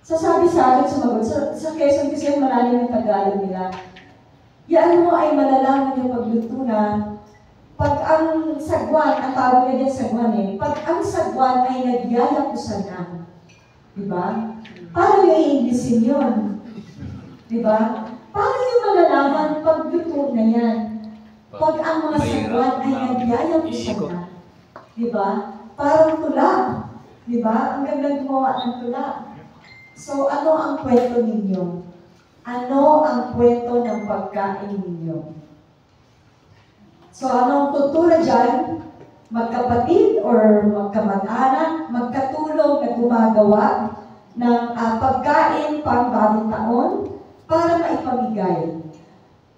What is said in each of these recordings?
Sasabi sa akin, sumagot, sa Quezon kasi yung malalim yung Tagalog nila. Yan mo ay malalaman yung pagluto na pag ang sagwan, ang tawag na dyan sagwan pag ang sagwan ay nagyayakusan na. Diba? Paano yung i-Inglesin yun? Diba? Paano yung malalaman pagluto na yan? Pag ang mga sagwan ay nagyayakusan na. Diba? Parang tula. Diba? Ang ganda gumawa ng tula. So, ano ang kwento ninyo? Ano ang kwento ng pagkain ninyo? So, anong tutula dyan? Magkapatid or magkamag-anak, magkatulong na gumagawa ng pagkain pang bagong taon para maipamigay.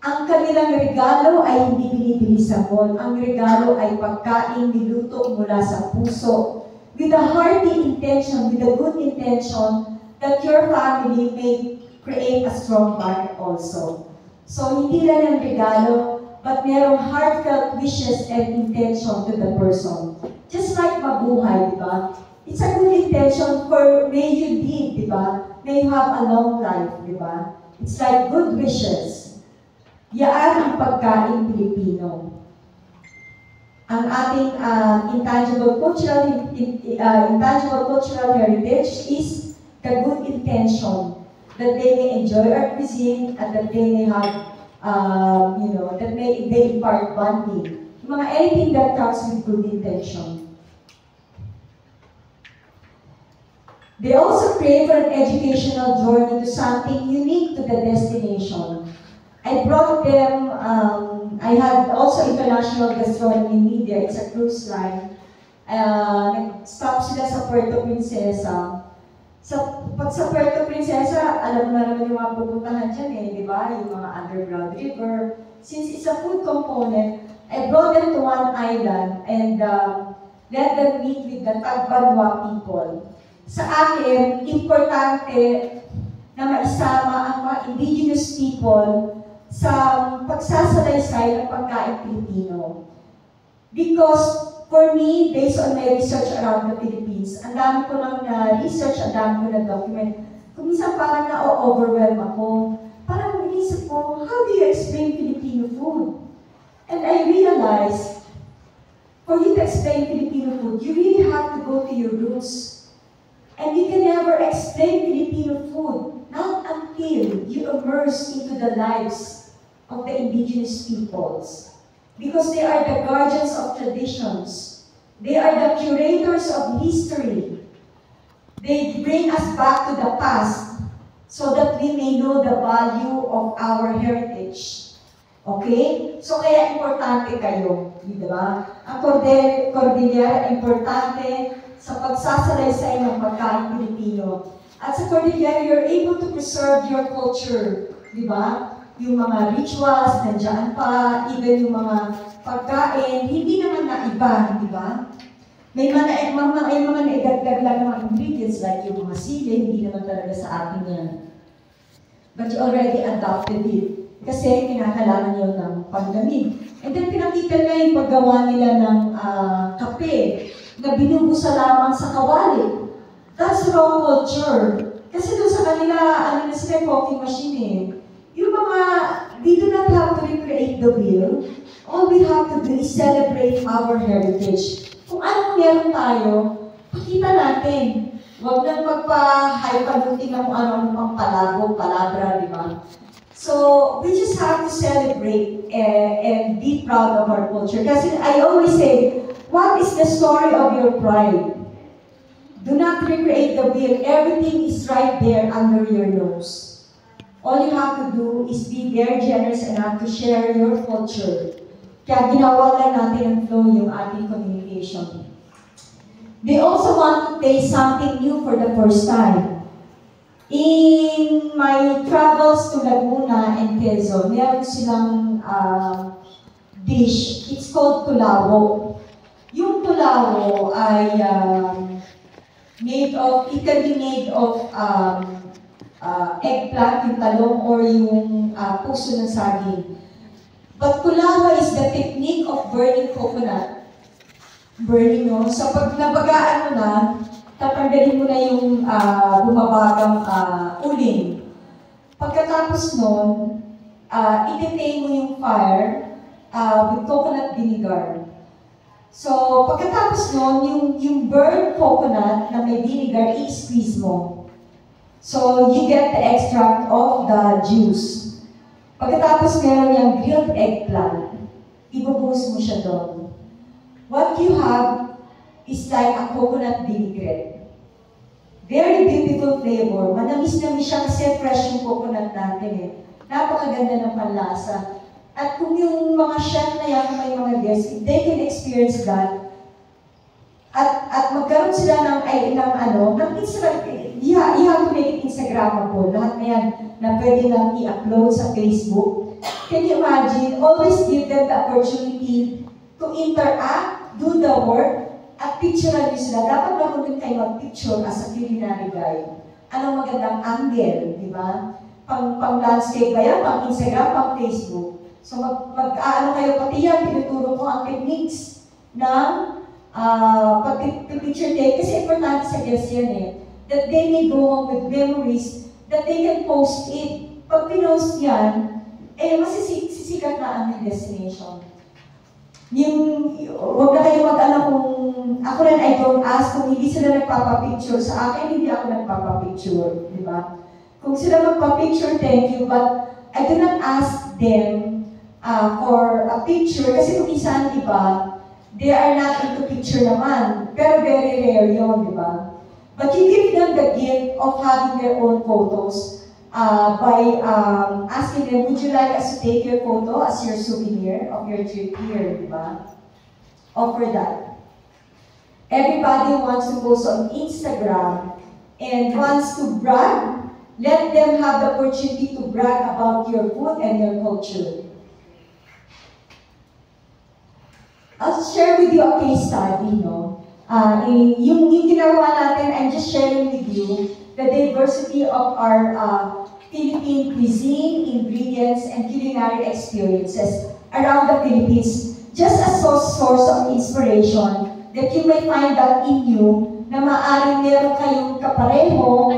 Ang kanilang regalo ay hindi binibili sa mall. Ang regalo ay pagkain niluto mula sa puso with a hearty intention, with a good intention that your family may create a strong bond also. So, hindi lang ang regalo, but merong heartfelt wishes and intention to the person. Just like mabuhay, di ba? It's a good intention for may you live, di ba? May you have a long life, di ba? It's like good wishes. Yaan ang pagkain Pilipino. Ang ating intangible cultural heritage is the good intention that they may enjoy our cuisine and that they may have that they impart bonding. Anything that comes with good intention. They also crave for an educational journey to something unique to the destination. I brought them, I had also international gastronomy media, it's a cruise line. Nag-stop sila sa Puerto Princesa. Pag sa Puerto Princesa, alam na naman yung mga pupuntahan dyan di ba? Yung mga underground river. Since it's a food component, I brought them to one island and let them meet with the Tagbanwa people. Sa akin, importante na maisama ang mga indigenous people sa pagsasalaysay ng pagkain Pilipino. Because for me, based on my research around the Philippines, ang dami ko lang na-research, ang dami ko na-document. Kung minsan parang na-overwhelm ako, parang inisip ko, how do you explain Filipino food? And I realized, for you to explain Filipino food, you really have to go to your roots. And you can never explain Filipino food, not until you immerse into the lives of the indigenous peoples. Because they are the guardians of traditions. They are the curators of history. They bring us back to the past so that we may know the value of our heritage. Okay? So kaya importante kayo, di ba? Ang Cordillera, importante sa pagsasalaysay ng pagkain Pilipino. At sa Cordillera, you're able to preserve your culture, di ba? Yung mga rituals, nandiyan pa, even yung mga pagkain, hindi naman naiba, di ba? May mga naidagdag lang ng mga ingredients like yung mga sili, hindi naman talaga sa atin yan. But you already adopted it kasi kinakailangan nyo ng paglamig. And then pinakita nila yung paggawa nila ng kape na binubusa lamang sa kawali. That's wrong culture. Kasi doon sa kanila, na sila coffee machine Yung mga, we do not have to recreate the wheel. All we have to do is celebrate our heritage. Kung anong meron tayo, pakita natin. Huwag nang magpa-hypalutin na kung ano pang palago, palabra, di ba? So, we just have to celebrate and be proud of our culture. Kasi I always say, what is the story of your pride? Do not recreate the wheel. Everything is right there under your nose. All you have to do is be very generous enough to share your culture. Kaya ginawa lang natin ang flow yung ating communication. They also want to taste something new for the first time. In my travels to Laguna and Quezon, meron silang dish. It's called tulawo. Yung tulawo ay it can be made of eggplant, yung talong, or yung puso ng saging. But tulawa is the technique of burning coconut. Burning, no? So pag nabagaan mo na, tatanggalin mo na yung bumabagang uling. Pagkatapos nun, i-detain mo yung fire with coconut vinegar. So, pagkatapos nun, yung burnt coconut na may vinegar, i-squeeze mo. So, you get the extract of the juice. Pagkatapos meron yung grilled eggplant, ibubuhos mo siya doon. What you have is like a coconut vinaigrette. Very beautiful flavor. Manamis-namis siya kasi fresh yung coconut natin eh. Napakaganda ng panlasa. At kung yung mga chef na yan, may mga guests, if they can experience that, at magkaroon sila ng Instagram, you have to make it Instagrammable. Lahat na yan na pwede lang i-upload sa Facebook. Can you imagine? Always give them the opportunity to interact, do the work, at picturean nyo sila. Dapat marunong kayo mag-picture as a culinary guide. Anong magandang angle, di ba? Pang-landscape ba yan? Pang-Instagram, pang-Facebook. So mag-ano kayo, pati yan, tinuturo ko ang techniques ng pag-picture take. Kasi importante sa guests yan eh. That they may go home with memories, that they can post it. Pag pinost yan, masisikat na ang destination. Huwag na kayo mag-ano kung ako rin, I don't ask, kung hindi sila nagpapapicture sa akin, hindi ako nagpapapicture, di ba? Kung sila magpapicture, thank you, but I do not ask them for a picture, kasi kung isang iba, they are not into picture naman, pero very rare yun, di ba? But you give them the gift of having their own photos by asking them, would you like us to take your photo as your souvenir of your trip here, di ba? Offer that. Everybody wants to post on Instagram and wants to brag. Let them have the opportunity to brag about your food and your culture. I'll share with you a case study, no? Yung ginawa natin, I'm just sharing with you the diversity of our Philippine cuisine, ingredients, and culinary experiences around the Philippines. Just a source of inspiration that you may find that in you, na maaaring meron kayong kapareho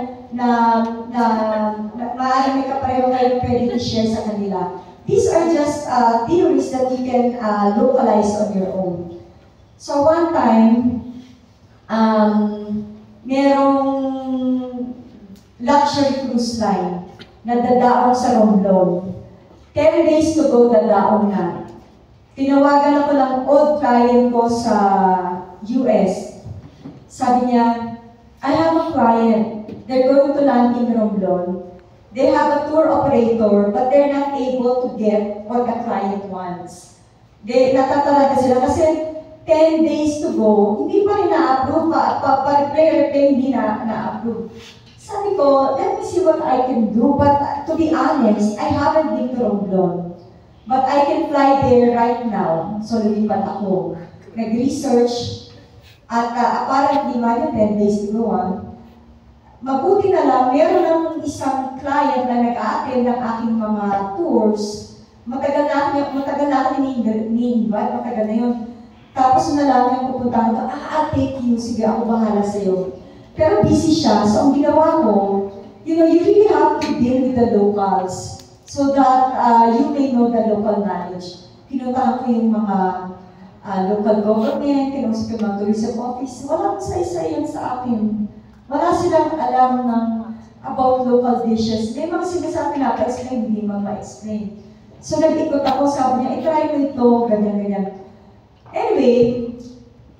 maaaring may kapareho kayo pwede i-share sa kanila. These are just theories that you can localize on your own. So one time, merong luxury cruise line na dadaong sa Romblon. 10 days to go, dadaong na. Tinawagan ako ng old client ko sa US. Sabi niya, I have a client. They're going to land in Romblon. They have a tour operator, but they're not able to get what the client wants. Natatarada sila kasi 10 days to go, hindi pa rin na-approve pa-replay, hindi na-approve. Sabi ko, let me see what I can do, but to be honest, I haven't been to Romblon. But I can fly there right now. So, lumipat ako. Nag-research, at apparently, mga 10 days to go, mabuti na lang, meron ng isang client na nag-a-attend ng aking mga tours. Matagal na ako ni-invite, matagal na yun. Tapos na lang yung pupuntahan ko, I'll take you, sige, ako bahala sa'yo. Pero busy siya, so ang ginawa ko, you really have to deal with the locals so that you may know the local knowledge. Pinuntahan ko yung mga local government, kinusap ko yung mga tourism office, walang say-say yan sa akin. Wala silang alam about local dishes. May mga sinasabi na pa-explain, hindi ma-explain. So nag-ikot ako, sabi niya, i-try mo ito, ganyan-ganyan. Anyway,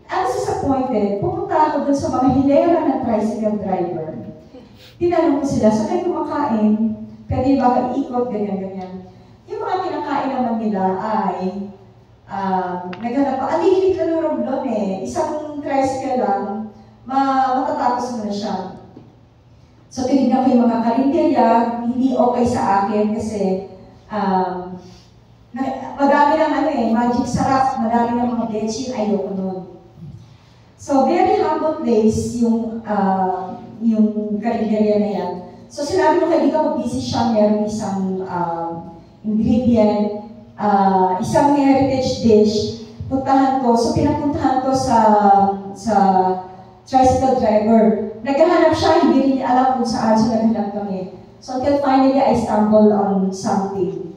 I was disappointed. Pumunta ako dun sa mga hilera ng tricycle driver. Tinanong ko sila, saan kayo kumakain? Pwede ba ikot, ganyan-ganyan. Yung mga kinakain naman nila ay naghanap pa, alilit lang ng Romblon eh. Isang tricycle lang, matatapos mo na siya. So, tinignan ko yung mga karinderya, hindi okay sa akin kasi madami ng magic sarap, madami ng mga bechin, ayoko nun. So, very humble place yung karinderya na yan. So, sinabi ko kaibigan ko, busy siya, meron isang ingredient, isang heritage dish, puntahan ko. So, pinapuntahan ko sa tricycle driver. Naghahanap siya, hindi rin niya alam kung saan siya naghanap kami. So until finally, I stumbled on something.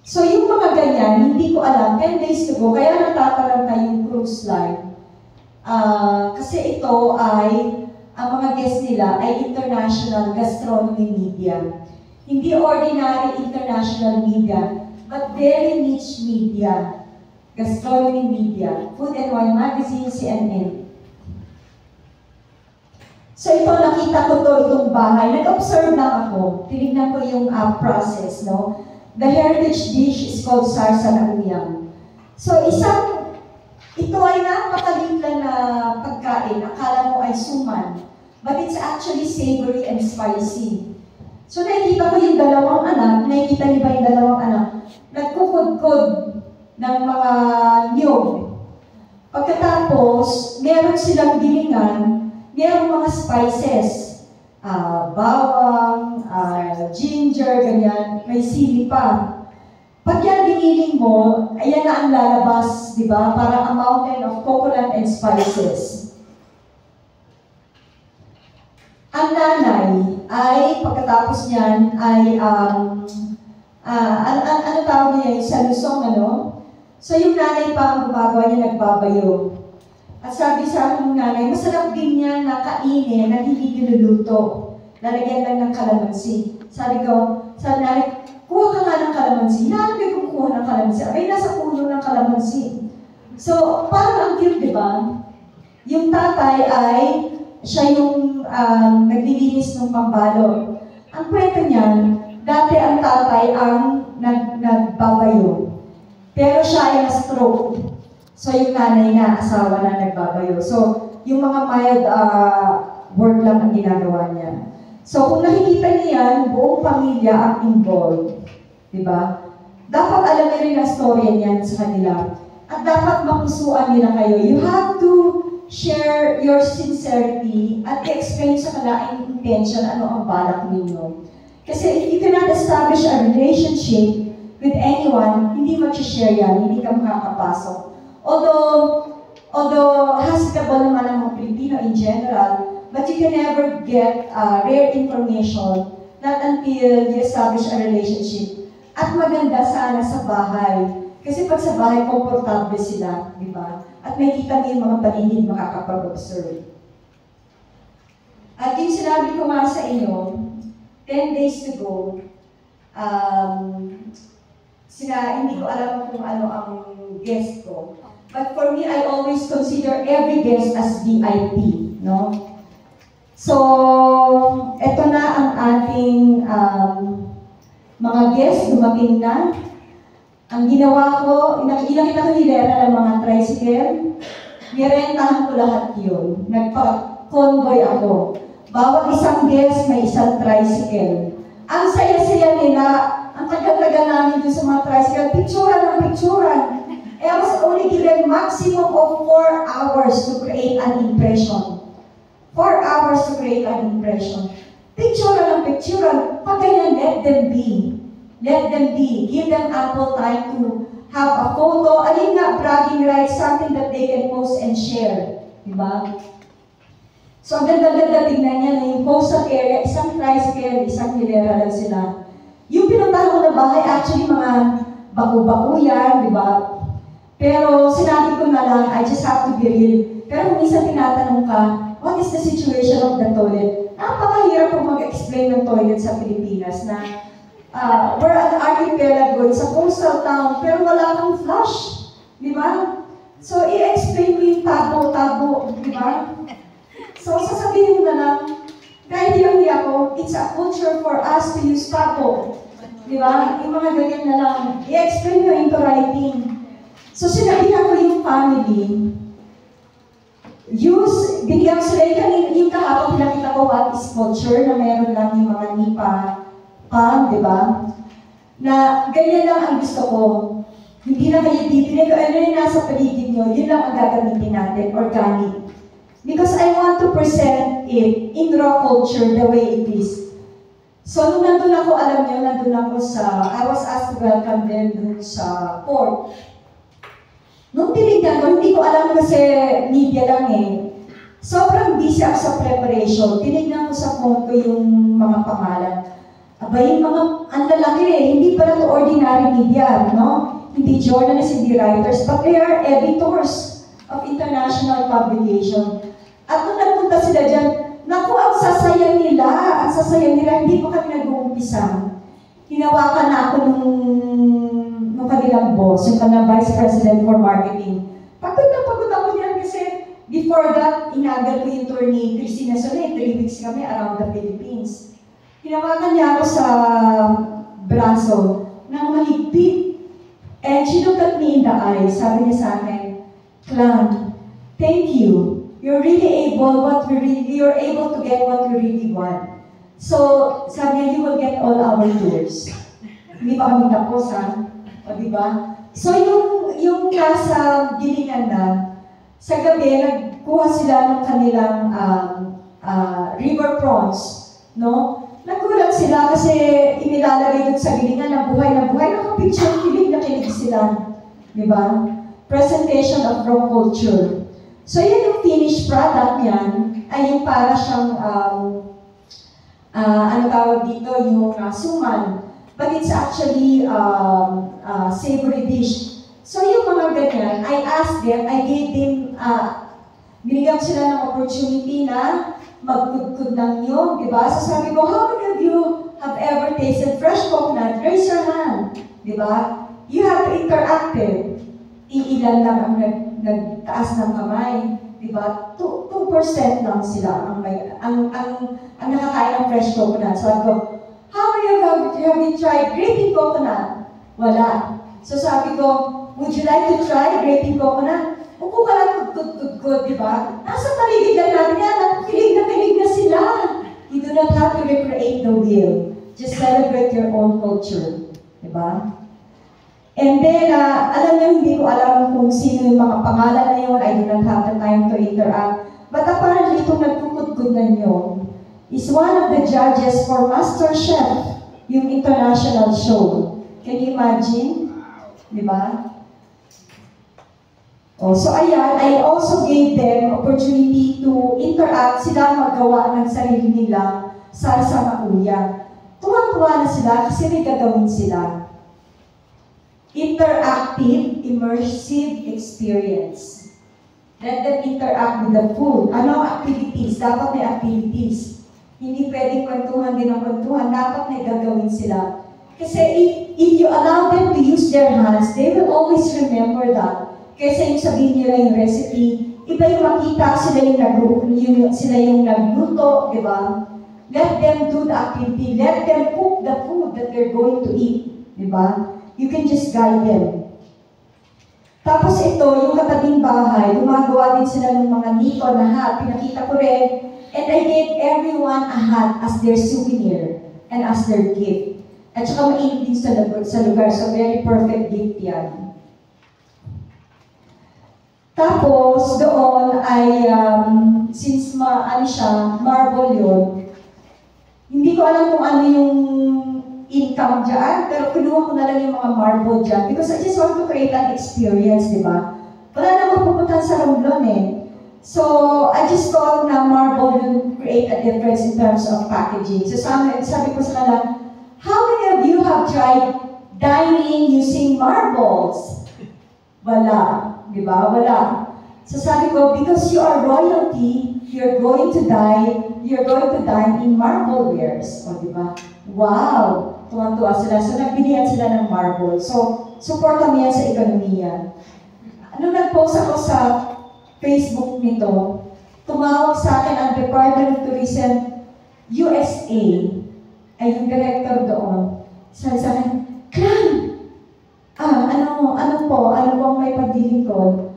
So yung mga ganyan, hindi ko alam, 10 days to go, kaya natataranta yung cruise line. Kasi ito ay, ang mga guests nila ay international gastronomy media. Hindi ordinary international media, but very niche media. Gastronomy media, Food and Wine Magazine, CNN. So ito, nakita ko itong bahay. Nag-observe lang ako. Tinignan ko yung process, no? The heritage dish is called sarsa na umiyang. So ito ay napakalitla na pagkain. Akala mo ay suman. But it's actually savory and spicy. So nakikita ko yung dalawang anak. Nakikita niyo ba yung dalawang anak? Nagkukod-kod ng mga niyog. Pagkatapos, meron silang gilingan, merong mga spices. Bawang, ginger, ganyan, may sili pa. Pag yan giniling mo, ayan na ang lalabas, di ba? Parang a mountain of coconut and spices. Ang nanay ay, pagkatapos niyan, ay, ano tawag niya yung sa lusong, ano? So yung nanay pa ang gumagawa niya, nagbabayo. At sabi sa akin ng nanay, masarap din yan na kainin na hindi niluluto. Lalagyan lang ng kalamansi. Sabi ko, sabi nanay, kuha ka nga ng kalamansi. Hinanapin kong kuha ng kalamansi. Ay, nasa puno ng kalamansi. So, parang ang cute, di ba? Yung tatay ay, siya yung naglilinis ng pambalot. Ang kwento niyan, dati ang tatay ang nagbabayo. Pero siya ay na-stroke. So, yung nanay na, asawa na nagbabayo. So, yung mga mild work lang ang ginagawa niya. So, kung nakikita niyo yan, buong pamilya ang involved. Diba? Dapat alam niyo rin ang story niyan sa kanila. At dapat mapusuan nila kayo. You have to share your sincerity at explain sa kalaing intention ano ang balak ninyo. Kasi if you cannot establish a relationship with anyone, hindi mag-share yan, hindi ka makakapasok. Although hospitable naman ang mga Pilipino in general, but you can never get rare information not until you establish a relationship. At maganda sana sa bahay. Kasi pag sa bahay, komportable sila, di ba? At may kita mo yung mga paligid makakapag-observe. At yung sinabi ko nga sa inyo, 10 days to go, hindi ko alam kung ano ang guest ko. But for me, I always consider every guest as VIP, no? So, eto na ang ating mga guests, dumating na. Ang ginawa ko, inakita ko hilera ng mga tricycle, nirentahan ko lahat yun. Nagpa-convoy ako. Bawat isang guest may isang tricycle. Ang saya-saya nila, ang tagal-tagal namin dun sa mga tricycle, picturan ng picturan. I was only given maximum of 4 hours to create an impression. 4 hours to create an impression. Picturan ng picturan, pag ganyan, let them be. Let them be. Give them ample time to have a photo. Alin nga, bragging rights, something that they can post and share. Diba? So, ang ganda-ganda tingnan niya na yung postal area, isang tricycle, isang hilera lang sila. Yung pinuntahan ko na bahay, actually mga baku-baku yan, di ba? Pero sinabi ko na lang, I just have to be real. Pero kung minsan tinatanong ka, what is the situation of the toilet? Napakahirap po mag-explain ng toilet sa Pilipinas na we're an archipelago, it's a coastal town, pero wala kang flush. Di ba? So, i-explain ko yung tabo-tabo, di ba? So, sasabihin mo na lang, kahit hiya ko, it's a culture for us to use tabo. Di ba? Yung mga ganyan na lang, i-explain mo into writing. So, sinabihan ko yung family, bigyan ko sila yung kahapon pinakita ko what is culture, na meron lang yung mga nipa, di ba? Na ganyan lang ang gusto ko. Hindi na kayo bibili ko, ano yung nasa paligid nyo, yun lang ang gagamitin natin, organic. Because I want to present it in raw culture the way it is. So, nung nandun ako, alam nyo, nandun ako I was asked to welcome them dun sa port. Nung tinignan ko, hindi ko alam kasi media lang eh. Sobrang busy ako sa preparation. Tinignan ko sa phone ko yung mga pangalan. Aba, yung mga, ang lalaki hindi pala to ordinary media, no? Hindi journalists, hindi writers, but they are editors of international publication. At nung nagpunta sila dyan, naku, ang sasaya nila, hindi pa kami nag-uumpisa. Hinawakan na ako nung kanilang boss, yung kanilang Vice President for Marketing. Pagod na pagod ako niyan kasi before that, inagal ko yung tour ni Cristina Soler, 3 weeks kami around the Philippines. Hinawakan niya ako sa braso ng mahigpit. And she looked at me in the eyes. Sabi niya sa akin, Clan, thank you. You're able to get what you really want. So, sabi niya, you will get all our tours. Hindi pa kami tapos, ha? O, diba? So, yung nasa gilingan na, sa gabi, nagkuha sila ng kanilang river prawns, no? Nagulat sila kasi inilalagay doon sa gilingan na buhay, nakapicture, kilig na kilig sila. Diba? Presentation of raw culture. So, yun yung finished product niyan, ay yung para siyang, ano tawag dito, yung suman. But it's actually savory dish. So, yung mga ganyan, I asked them, I gave them, binigyan sila ng opportunity na magkudkud ng niyog, di ba? So sabi ko, how many of you have ever tasted fresh coconut? Raise your hand, di ba? You have to interact it. Iilan lang ang nagtaas ng kamay, di ba? 2% lang sila ang nakakain ng fresh coconut. So sabi ko, how many of you have tried grating coconut? Wala. So sabi ko, would you like to try grating coconut? Upo ka lang, good, di ba? Nasa paligid lang natin yan, kilig na sila. You do not have to recreate the wheel. Just celebrate your own culture. Di ba? And then, alam niyo, hindi ko alam kung sino yung mga pangalan na yun. I do not have the time to interact. But apparently, itong nagkukudkod na nyo is one of the judges for MasterChef, yung international show. Can you imagine? Di ba? Oh, so ayan, I also gave them opportunity to interact, sila magawa ng sarili nila salsa na uya. Tuwang-tuwa na sila kasi may gagawin sila. Interactive, immersive experience. Let them interact with the food. Ano ang activities? Dapat may activities. Hindi pwedeng kwentuhan din ang kwentuhan. Dapat may gagawin sila. Kasi if you allow them to use their hands, they will always remember that. Kaysa yung sabihin nila yung recipe, iba yung makita sila yung nagluto, di ba? Let them do the activity. Let them cook the food that they're going to eat, di ba? You can just guide them. Tapos ito, yung katabing bahay, gumagawa din sila ng mga nito na hat. Pinakita ko rin. And I gave everyone a hat as their souvenir and as their gift. At saka mainit din sa lugar. So very perfect gift yan. Tapos, doon ay, since marble yun, hindi ko alam kung ano yung income dyan, pero kinuha ko na lang yung mga marble dyan because I just want to create an experience, di ba? Wala naman pupuntahan sa Romblon eh. So, I just thought na marble will create a difference in terms of packaging. So, sabi ko sa kanila, how many of you have tried dining using marbles? Wala. Di ba? Wala. So sabi ko, because you are royalty, you're going to dine in marble-wares. O, di ba? Wow! Tuwan-tuwa sila. So nagbilihan sila ng marble. So, support kami yan sa ekonomiya. Nung nag-post ako sa Facebook nito, tumawag sa akin ang Department of Tourism USA, ay yung director doon. Sabi sa akin, Clan! Ano po ang may paglilingkod?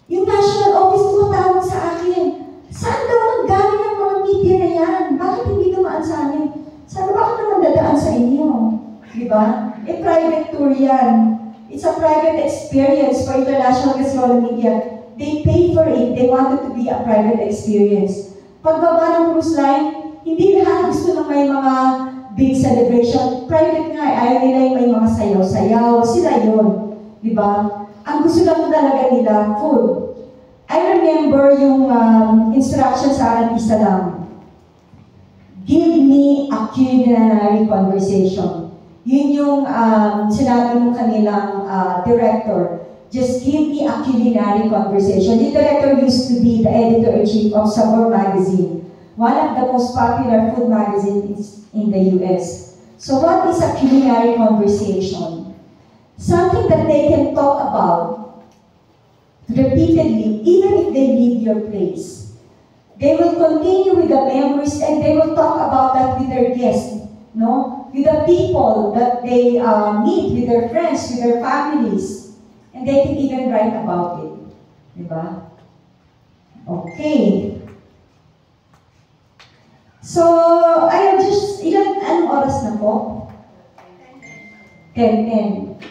Yung National Office tumatawag sa akin. Saan daw nanggaling ang mga media na yan? Bakit hindi dumaan sa amin? Sabi, bakit naman dadaan sa inyo? Diba? Private tour yan. It's a private experience for international gastronomy media. They pay for it. They want it to be a private experience. Pagbaba ng cruise line, hindi lahat gusto na may mga big celebration. Private nga, ayaw nila yung may mga sayaw-sayaw. Sila yun. Diba? Ang gusto lang talaga nila, food. I remember yung instruction sa akin isa lang. Give me a culinary conversation. Yun yung sinabi ng kanilang director. Just give me a culinary conversation. The director used to be the editor-in-chief of Sabor magazine, one of the most popular food magazines in the US. So what is a culinary conversation? Something that they can talk about repeatedly, even if they leave your place. They will continue with the memories and they will talk about that with their guests, no? With the people that they meet, with their friends, with their families. And they can even write about it. Diba? Okay. So, I just, anong oras na po? 10:10.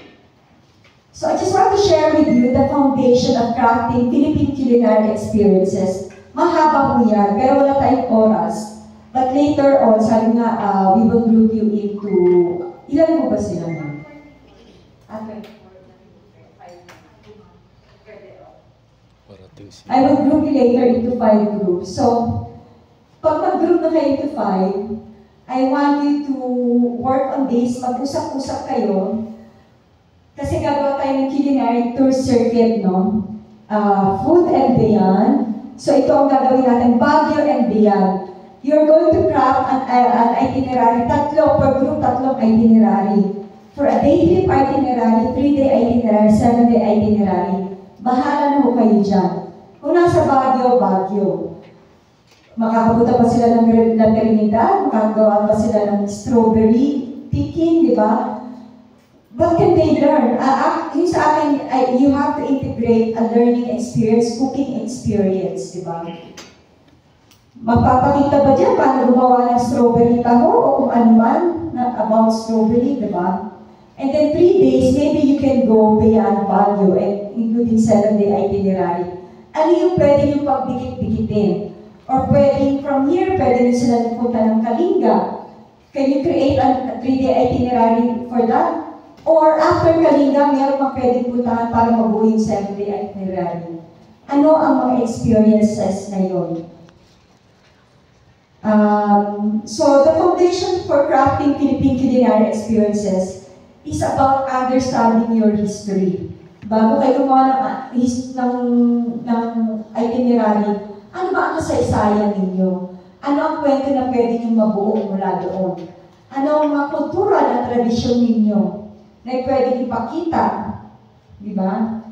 So, I just want to share with you the foundation of crafting Philippine culinary experiences. Mahaba po yan, pero wala tayong oras. But later on, sabi nga, we will group you into, ilan mo ba sila na? I will group you later into 5 groups. So, pag mag-group na kayo into 5, I want you to work on this, mag-usap-usap kayo. Kasi gagawa tayo ng culinary tour circuit, no? Food and beyond. So, ito ang gagawin natin, Baguio and beyond. You're going to craft an itinerary, tatlo per group, tatlong itinerary. For a day trip itinerary, 3-day itinerary, 7-day itinerary. Bahala na ho kayo dyan. Kung nasa Baguio, Baguio. Makakapunta pa sila ng La Trinidad, makagawa pa sila ng strawberry picking, di ba? What can they learn? Yung sa akin, you have to integrate a learning experience, cooking experience, di ba? Magpapakita ba dyan paano gumawa ng strawberry taho o kung ano man about strawberry, di ba? And then 3 days, maybe you can go beyond Baguio, including 7-day itinerary. Ano yung pwede yung pagdikit-dikitin? Or pwedeng from here, pwede nyo sila nagpunta ng Kalinga. Can you create a 3-day itinerary for that? Or after Kalinga, meron pang pwedeng puntahan para mabuo yung 7-day itinerary. Ano ang mga experiences na yun? So the foundation for crafting Philippine culinary experiences is about understanding your history. Bago kayo gumawa ng itinerary, ano ba ang kasaysayan ninyo? Ano ang kwento na pwede nyo mabuo mula doon? Ano ang mga kultura na tradisyon ninyo na pwede ipakita? Di ba?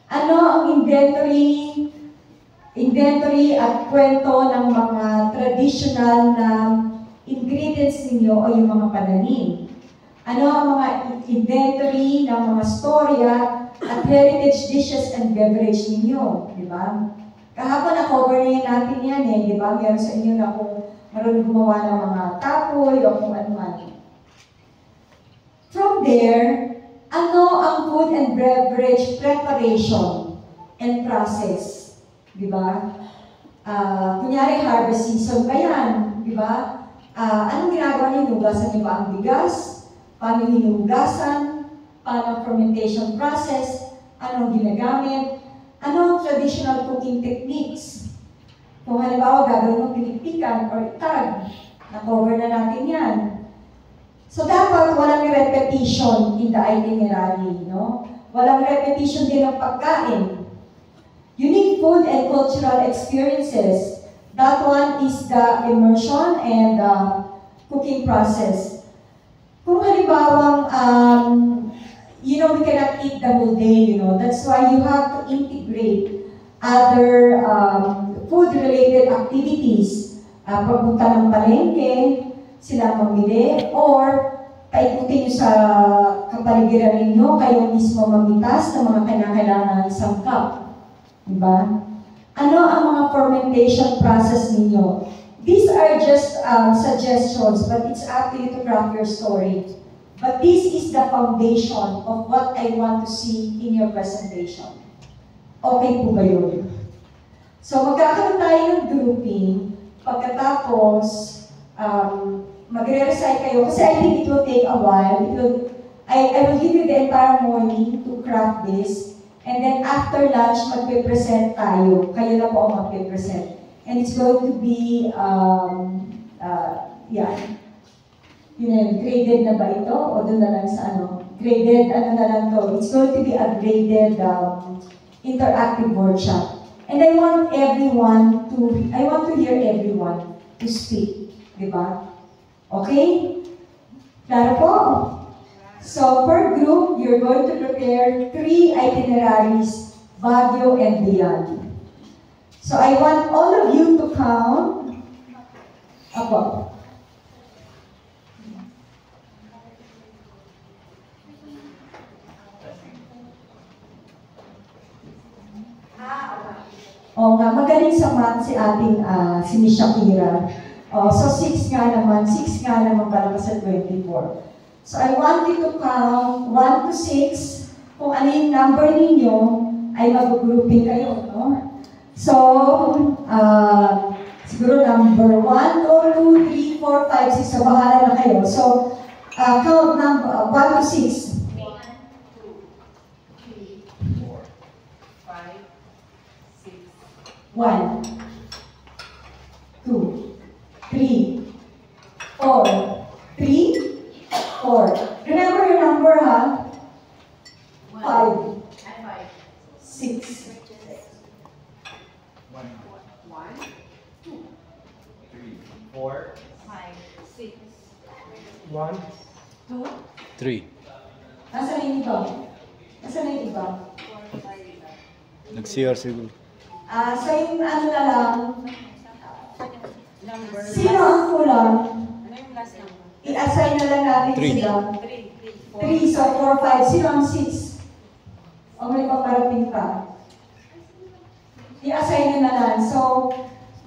Ano ang inventory at kwento ng mga traditional na ingredients ninyo o yung mga pananim? Ano ang mga inventory ng mga storya at heritage dishes and beverage ninyo, di ba? Kahapon na-cover natin yan di ba? Meron sa inyo na kung marunong gumawa ng mga tapoy o kung ano man. From there, ano ang food and beverage preparation and process, di ba? Kunyari, harvest season ba yan, di ba? Anong ginagawa niyo? Hinugasan niyo ba ang bigas? Paano hinugasan? Paano ang fermentation process? Anong ginagamit? Ano ang traditional cooking techniques? Kung halimbawa gagawin mo pinikpikan or itag, na-cover na natin yan. So dapat walang repetition in the itinerary, no? Walang repetition din ng pagkain. Unique food and cultural experiences. That one is the immersion and the cooking process. Kung halimbawang, we cannot eat the whole day, That's why you have to integrate other food-related activities. Pagpunta ng palengke, sila mamili, or paikutin nyo sa kapaligiran ninyo, kayo mismo mamitas ng mga kailangan sangkap. Diba? Ano ang mga fermentation process ninyo? These are just suggestions, but it's up to you to craft your story. But this is the foundation of what I want to see in your presentation. Okay po ba yun? So magkakaroon tayo ng grouping, pagkatapos magre-recite kayo, kasi I think it will take a while. I will give you the entire morning to craft this, And then after lunch, magpe-present tayo. Kayo na po ang magpe-present. And it's going to be, graded na ba ito? O doon na lang sa ano? Graded, ano na lang to? It's going to be a graded interactive workshop. And I want to hear everyone to speak. Diba? Okay? Klaro po? So, per group, you're going to prepare 3 itineraries, Baguio and beyond. So, I want all of you to count. Apo. O nga, magaling sa math si ating si Miss Shakira. So 6 nga naman para sa 24. So I want you to count 1 to 6. Kung ano yung number ninyo, ay mag-grouping kayo, no? So, siguro number 1, 2, 3, 4, 5, 6. So, bahala na kayo. So, count number 1 to 6. 1, 2, 3, 4, 3, 4. Remember your number, ha? 5, 6, 1, 2, 3, 4, 5, 6, 1, 2, 3. Nasaan yung iba? Nasaan yung iba? Nag-CR siguro. So yung ano na lang, sino ang kulang? I-assign na lang natin sila. 3, so 4, 5. Sino ang 6? O may paparating pa? I-assign na lang. So,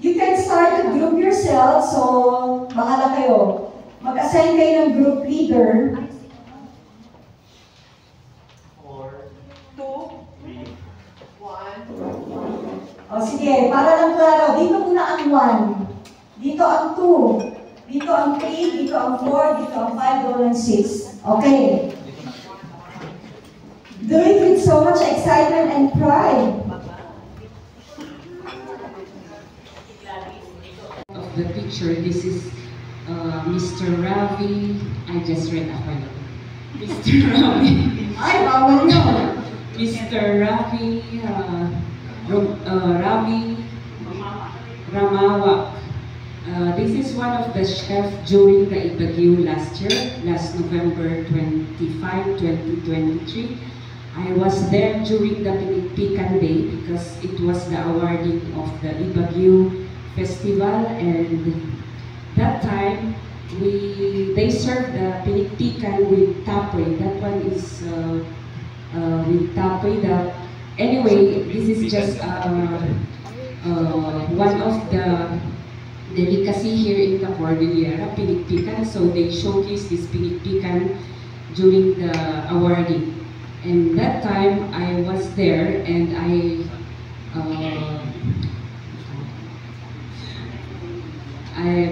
you can start to group yourself. So, bahala kayo. Mag-assign kayo ng group leader. 4, 2, 3, 1. O sige, para lang klaro. Dito muna ang 1. Dito ang 2. Dito ang 3. Dito ang 4. Dito ang 5. Dito ang 6. Okay. Do it with so much excitement and pride. Of the picture, this is Mr. Ravi. I just read ako yun. Mr. Ravi. Ay, bawal nyo. Mr. Ravi, Ravi Ramawak. This is one of the chef during the Ibagyo last November 25, 2023. I was there during the Pinikpikan Day because it was the awarding of the Ibagyo Festival, and that time they served the Pinikpikan with tapoy. That one is with tapoy. Anyway, this is just one of the delicacy here in the Cordillera, Pinikpikan. So they showcase this Pinikpikan during the awarding. And that time I was there and I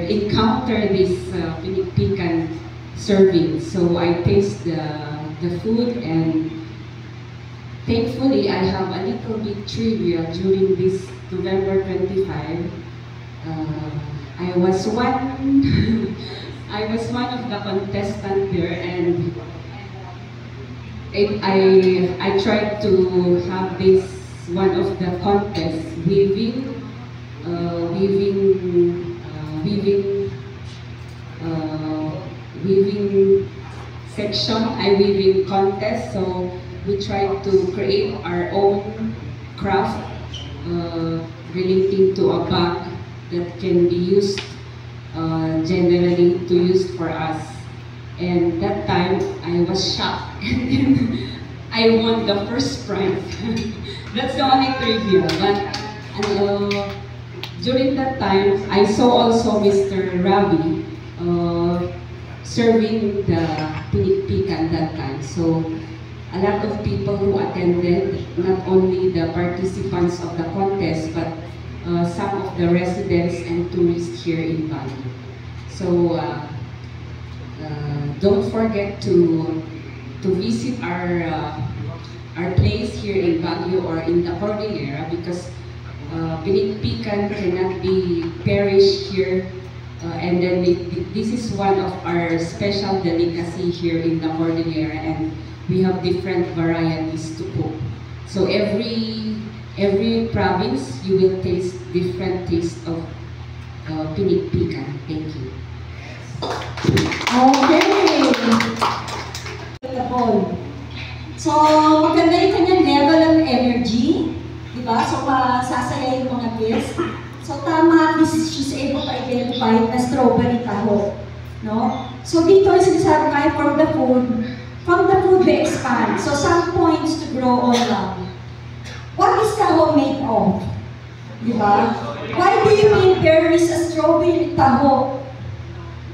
encountered this Pinikpikan serving. So I taste the food, and thankfully I have a little bit trivia during this November 25. I was one of the contestants there, and I tried to have this one of the contests, weaving section, weaving contest. So we tried to create our own craft relating to a bag that can be used generally to use for us. And that time I was shocked, and then I won the first prize. That's the only trivia. But during that time, I saw also Mr. Ravi serving the Pinikpikan that time. So a lot of people who attended, not only the participants of the contest, but some of the residents and tourists here in Bali. So don't forget to visit our our place here in Baguio or in the Cordillera, because Pinikpikan cannot be perished here, and then this is one of our special delicacy here in the Cordillera, and we have different varieties to cook. So every province you will taste different taste of Pinikpikan. Thank you. Okay. So, maganda yung kanyang level of energy. Diba? So, masasaya yung mga guests. So, tama, she's able to identify na strawberry taho. No? So, dito yung sinasabi kayo from the food we expand. So, some points to grow on lang. What is taho made of? Diba? Why do you think there is a strawberry taho?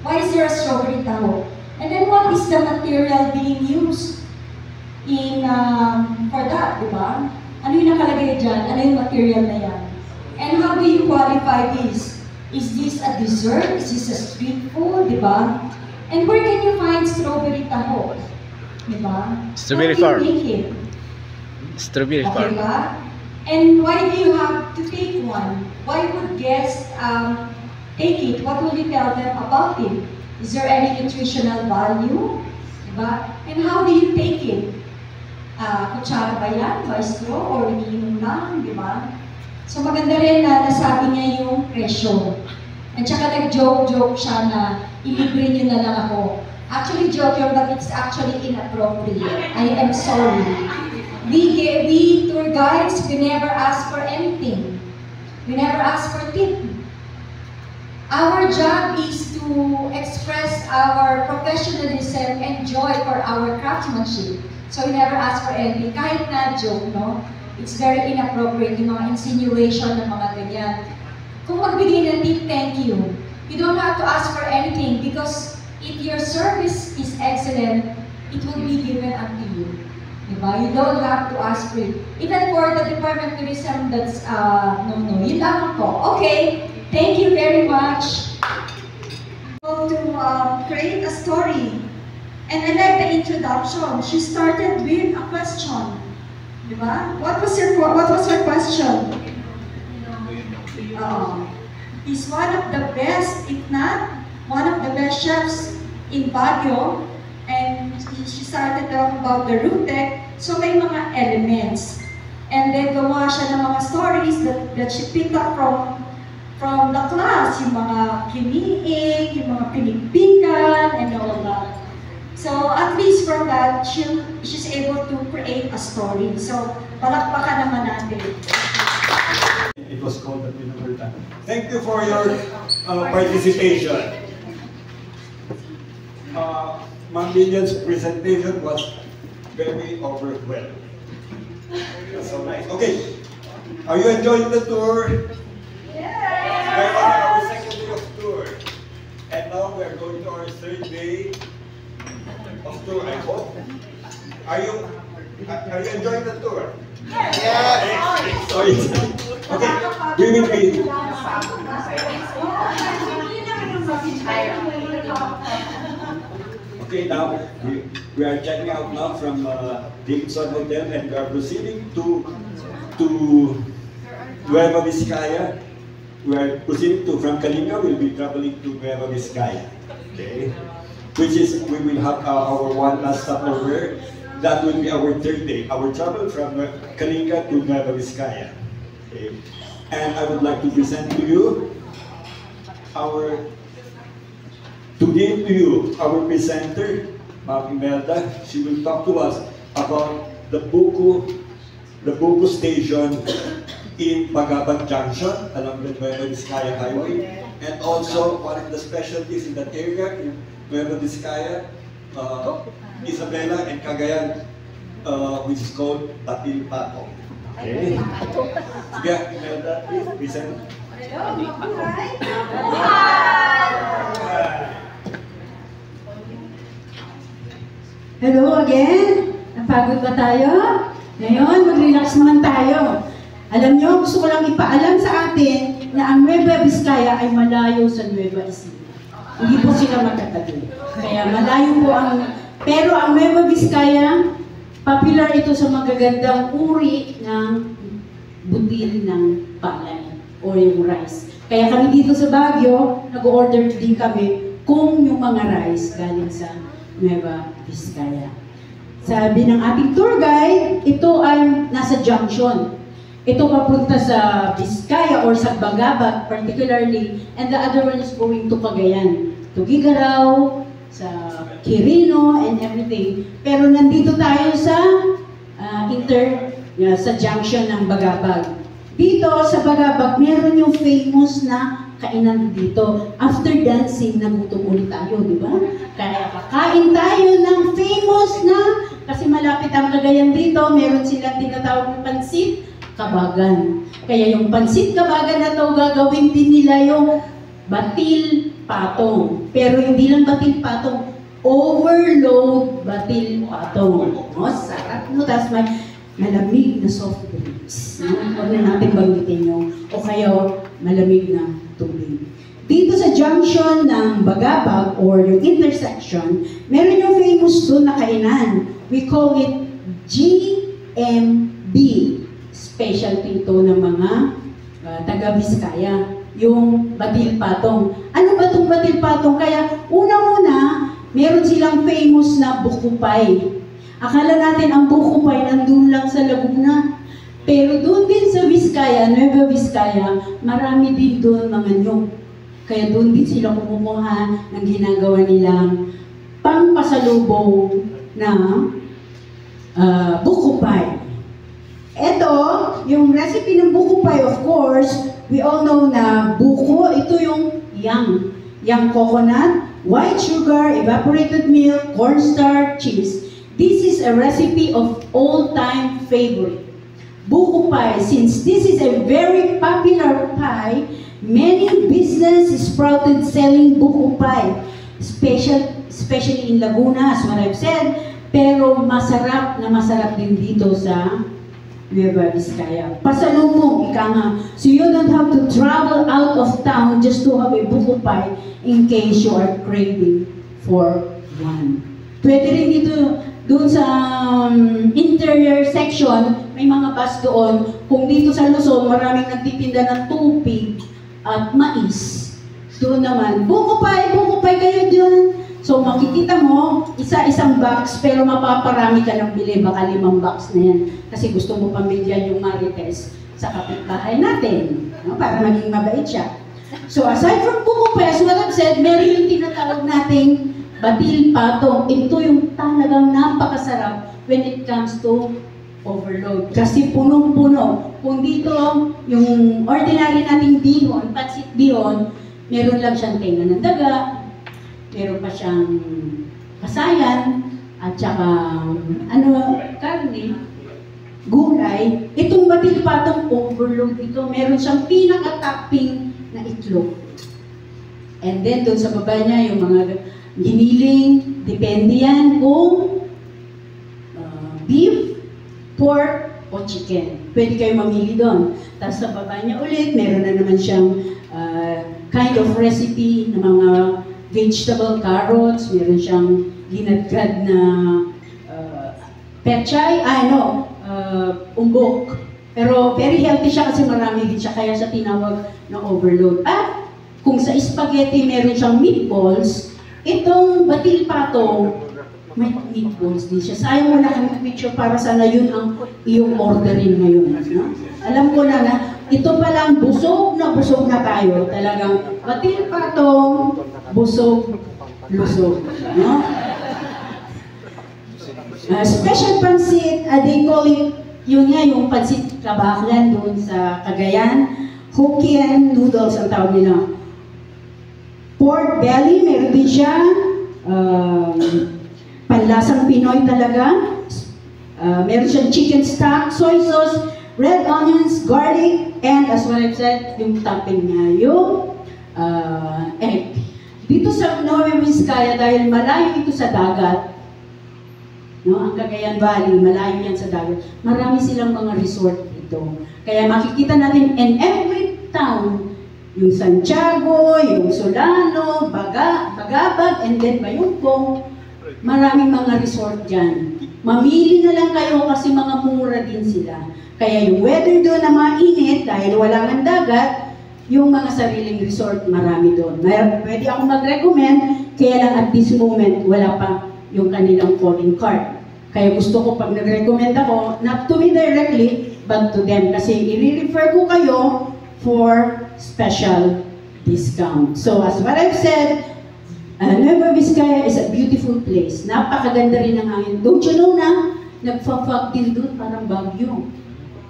Why is there a strawberry taho? And then what is the material being used in for that, di ba? Ano yung nakalagay dyan? Ano yung material na yan? And how do you qualify this? Is this a dessert? Is this a street food, di ba? And where can you find strawberry taho? Di ba? Strawberry farm. Strawberry farm. Okay ba? And why do you have to take one? Why would guests take it? What will you tell them about it? Is there any nutritional value? Diba? And how do you take it? Kutsara ba yan? By straw? Or iniinom lang? Diba? So maganda rin na nasabi niya yung presyo. At saka nag-joke siya na ilibre niyo na lang ako. Actually joke yun, but it's actually inappropriate. I am sorry. We tour guides, we never ask for anything. We never ask for tip. Our job is to express our professionalism and joy for our craftsmanship. So we never ask for anything. Kahit na joke, no? It's very inappropriate, yung mga insinuation ng mga ganyan. Kung magbigay ng tip, thank you. You don't have to ask for anything because if your service is excellent, it will be given unto you. Diba? You don't have to ask for it. Even for the Department of Tourism, that's, no, yun lang po. Okay, thank you very much. To create a story. And I like the introduction. She started with a question. Diba? What was her question? He's one of the best, if not one of the best chefs in Baguio. And she started talking about the root deck. So may mga elements. And then gawa siya ng mga stories that she picked up from the class. Yung mga kiniig, yung mga pinikpikan, and all of that. So at least from that, she's able to create a story. So palakpakan naman natin. It was called the Pinagultan. Thank you for your participation. Ma'am Lilian's presentation was very overwhelming. That's so nice. Okay, are you enjoying the tour? Yes! We're on our second day of tour. And now we're going to our third day of tour, I hope. Are you enjoying the tour? Yes! Yes! Sorry. Okay, we will be... Okay, now we are checking out now from Dixon Hotel, and we are proceeding to Nueva Vizcaya. We are proceeding from Kalinga. We'll be traveling to Nueva Vizcaya. Okay, which is we will have our one last stopover. That will be our third day. Our travel from Kalinga to Nueva Vizcaya. Okay, and I would like to present to you our presenter, Ma'am Imelda. She will talk to us about the Buko station in Pagaban Junction along the Nueva Vizcaya Highway, and also one of the specialties in that area in Nueva Vizcaya, Isabela and Cagayan, which is called Batil Pato. Okay. Sige, Imelda, please present. Hello again! Napagod ba tayo? Ngayon, mag-relax naman tayo. Alam nyo, gusto ko lang ipaalam sa atin na ang Nueva Vizcaya ay malayo sa Nueva Ecija. Hindi po sila magkatabi. Kaya malayo po pero ang Nueva Vizcaya Popular ito sa magagandang uri ng butil ng palay o yung rice. Kaya kami dito sa Baguio, nag-order din kami kung yung mga rice galing sa Nueva Vizcaya. Sabi ng ating tour guide, ito ay nasa junction. Ito papunta sa Vizcaya or sa Bagabag particularly, and the other one is going to Cagayan, to Gigarao, sa Quirino and everything. Pero nandito tayo sa sa junction ng Bagabag. Dito sa Bagabag, meron yung famous na kainan dito. After dancing, nagutom ulit tayo, di ba? Kaya kakain tayo ng famous na, kasi malapit ang Cagayan dito, meron silang tinatawag ng pansit kabagan. Kaya yung pansit kabagan na to, gagawin din nila yung batil patong. Pero hindi lang batil patong, overload batil patong. O, sarap, no? Tapos may malamig na soft drinks. Huwag na natin banggitin yung, o kaya malamig na tubig. Dito sa junction ng Bagabag or yung intersection, meron yung famous doon na kainan. We call it GMB. Specialty ito ng mga taga-Vizcaya, yung batil patong. Ano ba itong batil patong? Kaya una-una, meron silang famous na bukupay. Akala natin ang bukupay nandun lang sa Laguna. Pero doon din sa Vizcaya, Nueva Vizcaya, marami din doon mga nyog. Kaya doon din sila kumukuha ng ginagawa nilang pangpasalubong na bukupay. Ito, yung recipe ng buko pie, of course, we all know na buko, ito yung yang coconut, white sugar, evaporated milk, cornstarch, cheese. This is a recipe of all-time favorite. Buko pie, since this is a very popular pie, many businesses sprouted selling buko pie, especially in Laguna, as what I've said, pero masarap din dito sa Nueva Vizcaya. Pasalubong, ika nga. So you don't have to travel out of town just to have a buko pie in case you are craving for one. Pwede rin dito, doon sa interior section, may mga bus doon. Kung dito sa Luzon, maraming nagtitinda ng tupig at mais. Doon naman, buko pie kayo doon. So makikita mo, isa-isang box, pero mapaparami ka ng bili, baka 5 box na yan. Kasi gusto mo pamilyan yung marites sa kapitbahay natin, no? Para maging mabait siya. So aside from buko pie, as what I've said, meron yung tinatawag nating batil patong. Ito yung talagang napakasarap when it comes to overload. Kasi punong-puno. Kung dito, yung ordinary nating bihon, pansit bihon, meron lang siyang tenga ng daga, meron pa siyang kasayan, at saka, karne, gulay. Itong batil patong overload ito, meron siyang pinaka-topping na itlog. And then, doon sa baba niya, yung mga giniling, depende yan kung beef, pork, o chicken. Pwede kayo mamili doon. Tapos sa baba niya ulit, meron na naman siyang kind of recipe ng mga vegetable carrots, meron siyang ginadgad na pechay, umbok. Pero very healthy siya kasi marami din siya, kaya siya tinawag na overload. At kung sa spaghetti meron siyang meatballs, itong batil patong, may meatballs din siya. Sayang mo na kami picture para sana yun ang iyong orderin ngayon. No? Alam ko na ito palang busog na tayo. Talagang batil patong, busog, lusog. No? Special pansit, they call it, yun nga yung pansit kabakan doon sa Cagayan. Hokkien noodles ang tawag nila. Pork belly, meron din siya. Panlasang Pinoy talaga. Meron siyang chicken stock, soy sauce, red onions, garlic, and as what I've said, yung topping niya, yung egg. Dito sa Nueva Vizcaya, dahil malayo ito sa dagat, no, ang Cagayan Valley, malayo yan sa dagat, marami silang mga resort dito. Kaya makikita natin in every town, yung Santiago, yung Solano, Bagabag, and then Bayungkong, maraming mga resort dyan. Mamili na lang kayo kasi mga mura din sila. Kaya yung weather doon na mainit dahil wala ng dagat, yung mga sariling resort marami doon. Pwede ako mag-recommend, kaya lang at this moment wala pa yung kanilang calling card. Kaya gusto ko pag nag-recommend ako, not to me directly, but to them. Kasi i-refer ko kayo for special discount. So as what I've said, Nueva Vizcaya is a beautiful place. Napakaganda rin ng hangin. Don't you know na nagfa-fog din doon parang Baguio.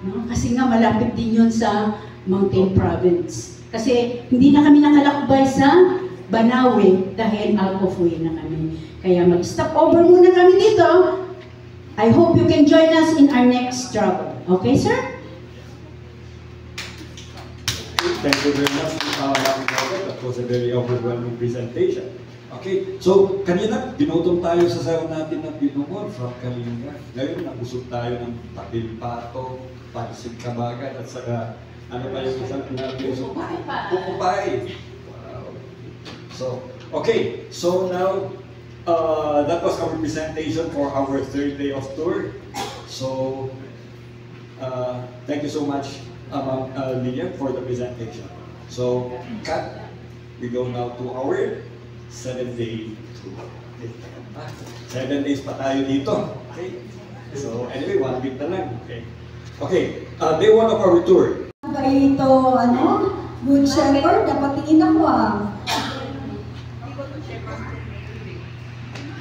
No? Kasi nga malapit din yun sa Mountain Province. Kasi hindi na kami nakalakbay sa Banawe dahil out of way na kami. Kaya mag-stop over muna kami dito. I hope you can join us in our next travel. Okay, sir? Thank you very much. That was a very overwhelming presentation. Okay, so kanina binutong tayo sa sayo natin ng Binungol from Kalinga. Ngayon nabusog tayo ng Tapilpato, Pansit Kabagan at saka ano pa yung isang pinag-ius? Pupupay. Wow. So, okay, so now that was our presentation for our third day of tour. So, thank you so much, Lilian, for the presentation. So, cut. We go now to our 7-day tour. 7 days pa tayo dito. Okay. So, anyway, 1 week na lang. Okay. Okay. Day 1 of our tour. Ba ito, Good Shepherd? Dapat tingin ako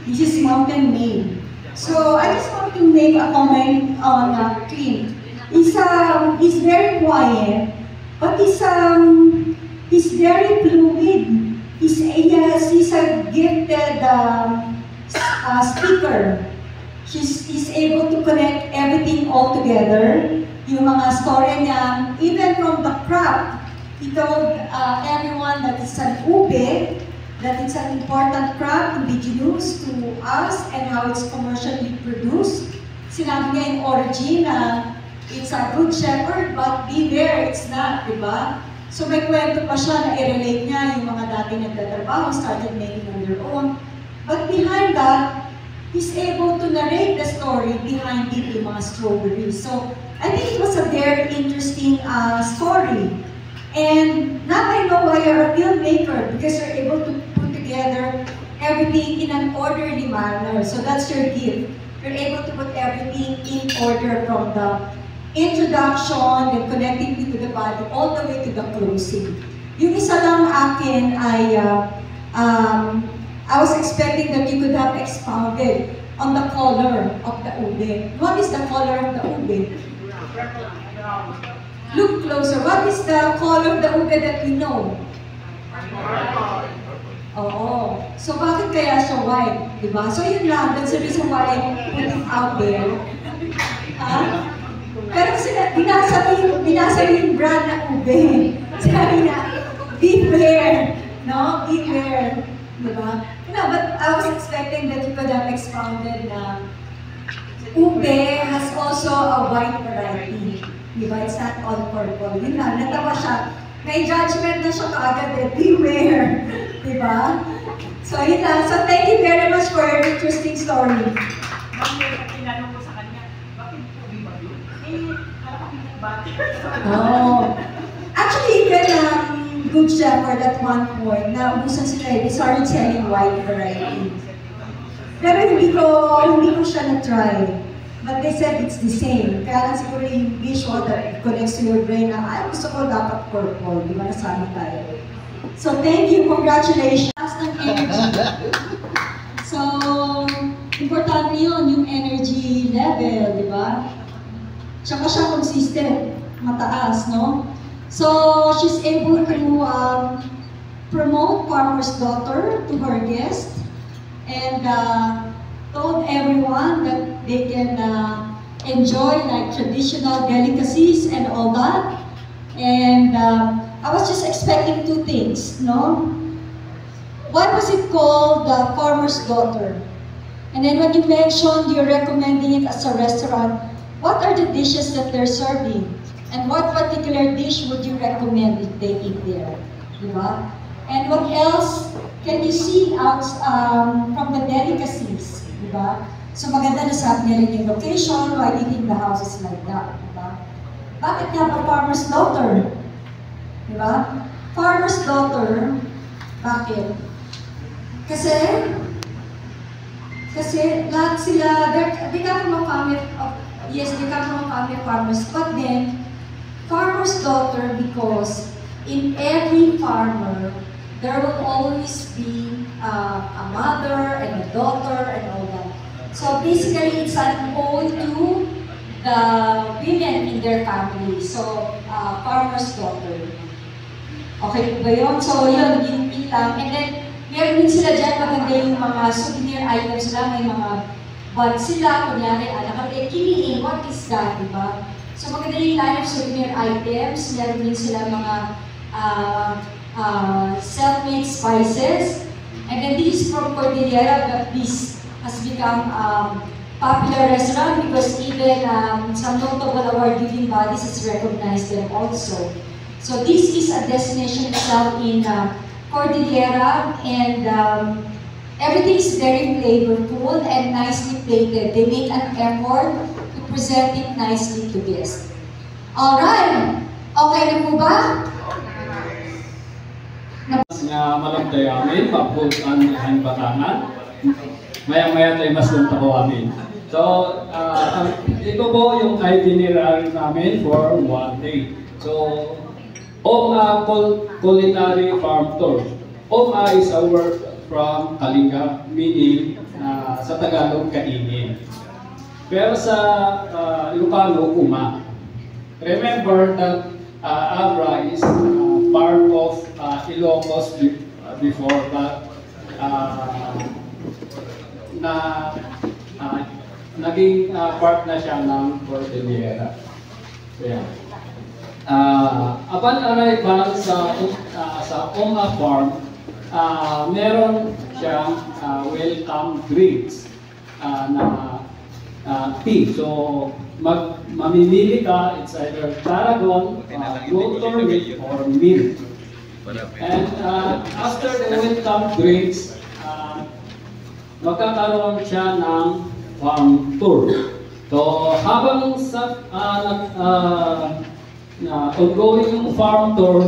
This is Mountain Maine. So, I just want to make a comment on Clint. He's very quiet, but he's very fluid. He's a gifted speaker. He's able to connect everything all together. Yung mga story niya, even from the crop, he told everyone that it's an ube, that it's an important crop, indigenous to us, and how it's commercially produced. Sinabi niya in origin na it's a good shepherd, but beware, it's not, di ba? So may kwento pa siya na i-relate niya yung mga dati nagtatrabaho, started making on their own. But behind that, he's able to narrate the story behind it yung mga strawberries. So I think it was a very interesting story. And now I know why you're a filmmaker, because you're able to put together everything in an orderly manner. So that's your gift. You're able to put everything in order from the introduction, then connecting it to the body, all the way to the closing. Yung isa lang akin ay, I was expecting that you could have expounded on the color of the ube. What is the color of the ube? Look closer. What is the color of the ube that we know? Oo. So bakit kaya siya white? Diba? So yun lang. That's the reason why I put it out there. Pero binasa yung brand na ube. Sabi na, beware. No? Beware. Diba? No, but I was expecting that you could have expounded na ube has also a white variety. Diba? It's not all purple. Yun lang, natawa siya. May judgment na siya kaagad eh. Beware. Diba? So yun lang. So thank you very much for your interesting story. Tinanong ko sa kanya, bakit ube ba yun? Oh. Actually, even Good Shepherd at one point, naubusan sila, they started selling white variety. Pero hindi ko siya na-try. But they said it's the same. Kaya lang siguro yung visual that connects to your brain na, ay, gusto ko dapat purple. Di ba nasabi tayo? So thank you, congratulations. Taas ng energy. So, importante yun, yung energy level, di ba? Tsaka siya consistent, mataas, no? So, she's able to promote Farmer's Daughter to her guest and told everyone that they can enjoy like traditional delicacies and all that. And I was just expecting two things, no? Why was it called the Farmer's Daughter? And then when you mentioned you're recommending it as a restaurant, what are the dishes that they're serving? And what particular dish would you recommend if they eat there? Diba? And what else can you see out from the delicacies? Diba? So maganda na sabi niya rin yung location, why do you think the house is like that? Diba? Bakit nga ba farmer's daughter? Diba? Farmer's daughter, bakit? Kasi lahat sila, they come from a family of, yes, they come from a family of farmers, but then, farmer's daughter because in every farmer, there will always be a mother and a daughter and all that. So basically, it's an ode to the women in their family. So, farmer's daughter. Okay ba yun? So yun lang. And then, meron din sila dyan, maganda yung mga souvenir items sila, may mga bag sila, kunyari, kiniin, what is that, diba? So maganda yung line of souvenir items, meron din sila mga self-made spices. And then this is from Cordillera, but this has become popular restaurant because even some notable award-giving bodies has recognized them also. So this is a destination itself in Cordillera, and everything is very flavorful and nicely plated. They make an effort to present it nicely to guests. Alright! Okay na po ba? Nga malagdayamin, papuntan ang batangan. Maya-maya tayo mas lunta amin. So, ito po yung itinerary namin for one day. So, OMA Culinary Farm Tour. OMA is a word from Kalinga, meaning sa Tagalog, kainin. Pero sa Ilocano, uma. Remember that Abra is part of Ilocos before, but naging part na siya ng Cordillera. So, yeah. Upon arrival sa OMA Farm, meron siyang welcome drinks na tea. So, mamimili ka, it's either Tarragon, goat or milk, or milk. And after the welcome drinks, magkakaroon siya ng farm tour. So, habang sa ongoing yung farm tour,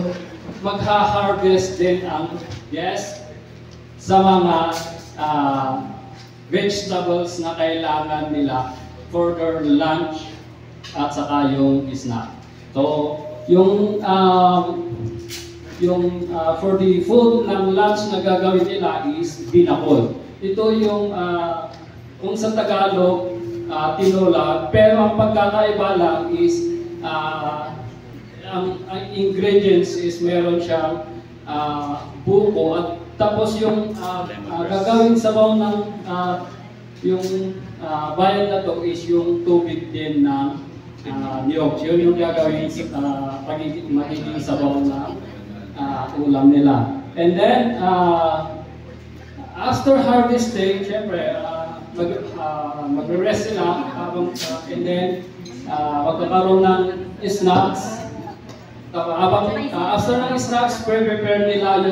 magha-harvest din ang guests sa mga vegetables na kailangan nila for their lunch at saka yung snack. So, yung for the food ng lunch na gagawin nila is binakol. Ito yung kung sa Tagalog tinola, pero ang pagkakaiba lang is ang ingredients is meron siyang buko at tapos yung gagawin sabaw ng yung bayan na to is yung tubig din ng niyog. Yun yung gagawin magiging sabaw na ulam nila. And then after harvesting, syempre magre-rest sila and then magkakaroon ng snacks. After ng snacks, prepare nila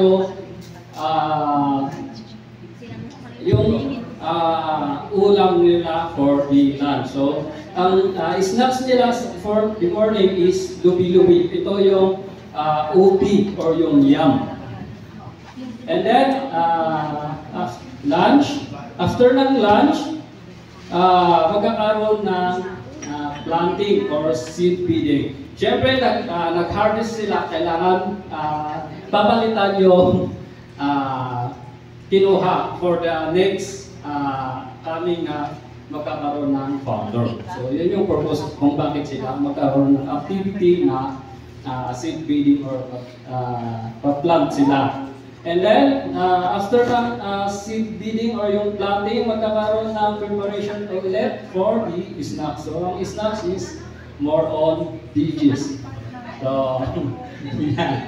yung ulam nila for the lunch. So, ang snacks nila for the morning is lubi-lubi. Ito yung ubi or yung yam. And then, lunch. After ng lunch, magkakaroon ng planting or seed feeding. Siyempre, nag-harvest sila, kailangan papalitan yung kinuha for the next coming magkakaroon ng founder. So, yun yung purpose kung bakit sila magkaroon ng activity na seed feeding or plant sila. And then, after ng seed feeding or yung planting, magkakaroon ng preparation ulit for the snacks. So, ang snacks is more on dishes. So, yeah.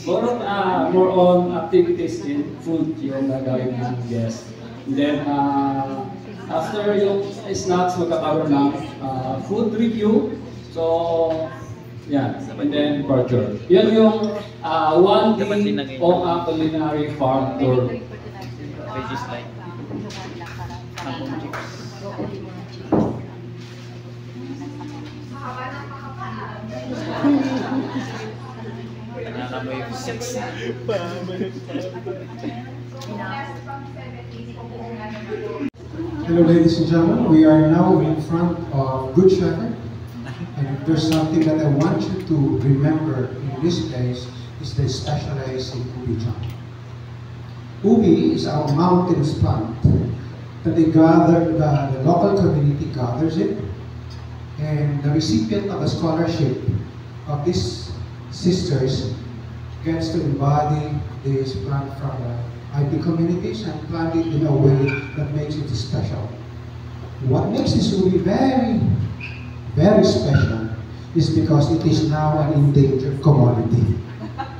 More on activities in food yung gagawin ng guests. And then, after yung snacks, magkakaroon ng food review. So, yeah, and then departure. Yun yung one day OMA Culinary Farm Tour. Hello, ladies and gentlemen. We are now in front of Good Shepherd. And if there's something that I want you to remember in this place, is they specialize in ubi jam. Ubi is our mountains plant that they gather, the local community gathers it, and the recipient of a scholarship of these sisters gets to embody this plant from the IP communities and plant it in a way that makes it special. What makes this ubi very, very special is because it is now an endangered commodity.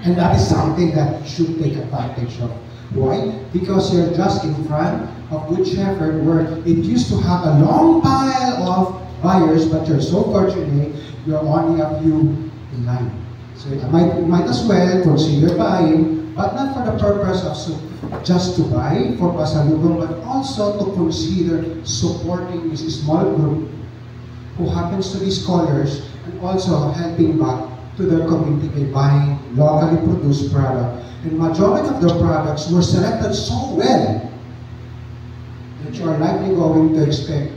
And that is something that you should take advantage of. Why? Because you're just in front of Good Shepherd, where it used to have a long pile of buyers, but you're so fortunate, you're only a few in line. So you might as well consider buying, but not for the purpose of just to buy for pasalubong, but also to consider supporting this small group who happens to be scholars and also helping back to their community by buying locally produced product. And majority of their products were selected so well that you are likely going to expect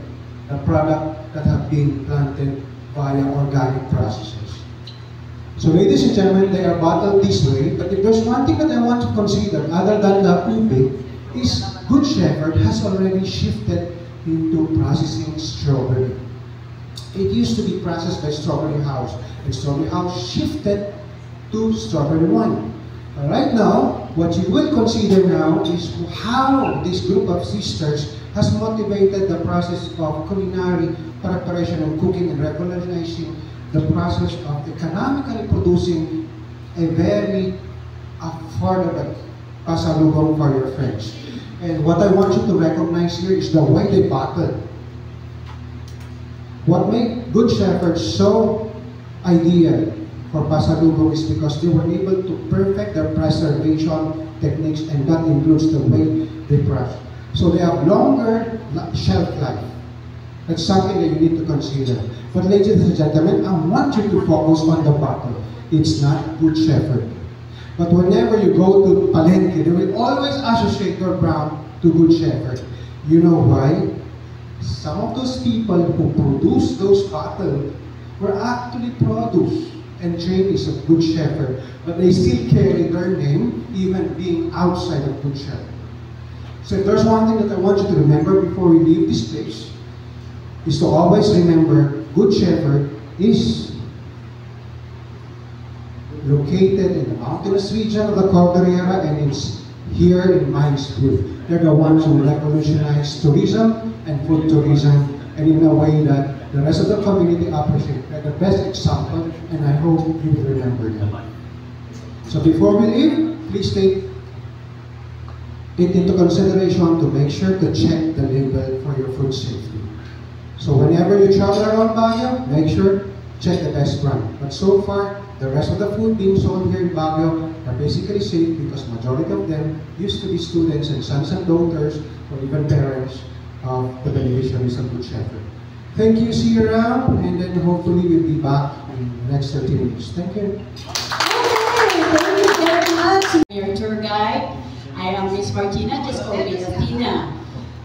a product that have been planted via organic processes. So ladies and gentlemen, they are bottled this way, but if there's one thing that I want to consider other than the ubi, is Good Shepherd has already shifted into processing strawberry. It used to be processed by Strawberry House, and Strawberry House shifted to strawberry wine. Right now, what you will consider now is how this group of sisters has motivated the process of culinary preparation and cooking and recognizing the process of economically producing a very affordable pasalubong for your friends. And what I want you to recognize here is the way they bottle. What made Good Shepherd so ideal for pasalubong is because they were able to perfect their preservation techniques, and that includes the way they process. So they have longer shelf life. That's something that you need to consider. But ladies and gentlemen, I want you to focus on the bottle. It's not Good Shepherd. But whenever you go to Palenque, they will always associate your brown to Good Shepherd. You know why? Some of those people who produced those bottles were actually produced and trainees of Good Shepherd, but they still carry their name even being outside of Good Shepherd. So if there's one thing that I want you to remember before we leave this place, is to always remember Good Shepherd is located in the mountainous region of the Cordillera, and it's here in Mines Group. They're the ones who revolutionize tourism and food tourism, and in a way that the rest of the community appreciate. They're the best example, and I hope you will remember them. So before we leave, please take it into consideration to make sure to check the label for your food safety. So whenever you travel around Baguio, make sure check the best brand. But so far, the rest of the food being sold here in Baguio are basically safe because majority of them used to be students and sons and daughters or even parents of the beneficiaries of Good Shepherd. Thank you, see you around, and then hopefully we'll be back in the next 30 minutes. Thank you. Okay, thank you very much. Your tour guide. I am Miss Martina, just call me Tina.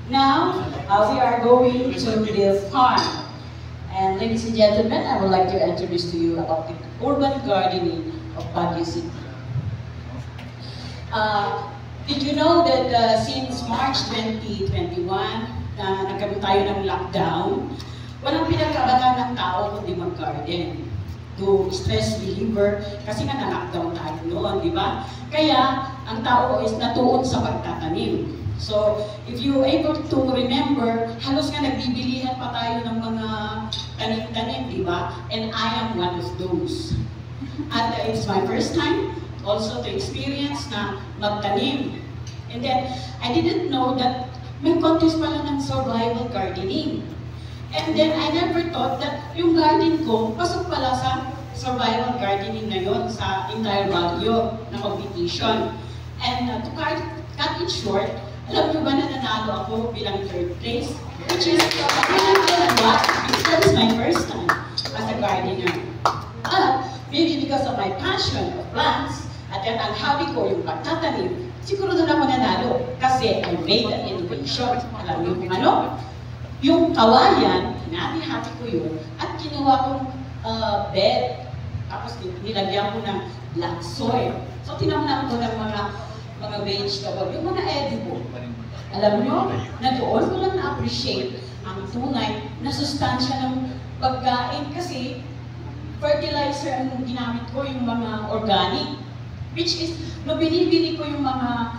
Now, we are going to the farm. And ladies and gentlemen, I would like to introduce to you about the urban gardening of Baguio City. Did you know that since March 2021, nagkaroon tayo ng lockdown, walang pinagkabatan ng tao kundi mag-garden. To stress reliever, kasi nga na-lockdown tayo noon, di ba? Kaya, ang tao is natuon sa pagtatanim. So, if you able to remember, halos nga nagbibilihan pa tayo ng mga tanim-tanim, di ba? And I am one of those. At it's my first time also to experience na magtanim. And then, I didn't know that may contest pala ng survival gardening. And then, I never thought that yung garden ko, pasok pala sa survival gardening na yon sa entire Baguio na competition. And to cut it short, Alam niyo ba na nanalo ako bilang third place? Which is, what? Because that is my first time as a gardener. At maybe because of my passion of plants, at yan ang hobby ko, yung pagtatanim, siguro doon ako nanalo. Kasi I made an innovation. Alam niyo kung ano? Yung kawayan, hinati-hati ko yun, at kinuha kong bed. Tapos nilagyan ko ng black soil. So tinamnan ko ng mga vegetable, yung mga edible. Alam nyo, na doon ko lang na-appreciate ang tunay na sustansya ng pagkain kasi fertilizer ang ginamit ko, yung mga organic. Which is, no binibili ko yung mga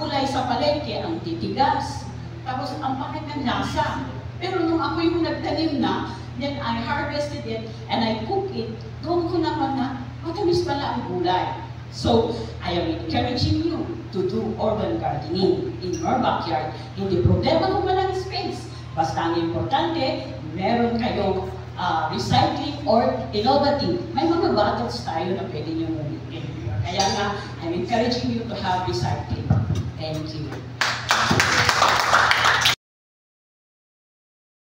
fulay sa palengke, ang titigas. Tapos ang pangit ng lasa. Pero nung ako yung nagtanim na, then I harvested it and I cook it, doon ko naman na matamis pala ang gulay. So, I am encouraging you to do urban gardening in your backyard. Hindi problema kung walang space. Basta ang importante, meron kayong recycling or innovative. May mga bottles tayo na pwede nyo gamitin. Kaya nga, I'm encouraging you to have recycling. Thank you.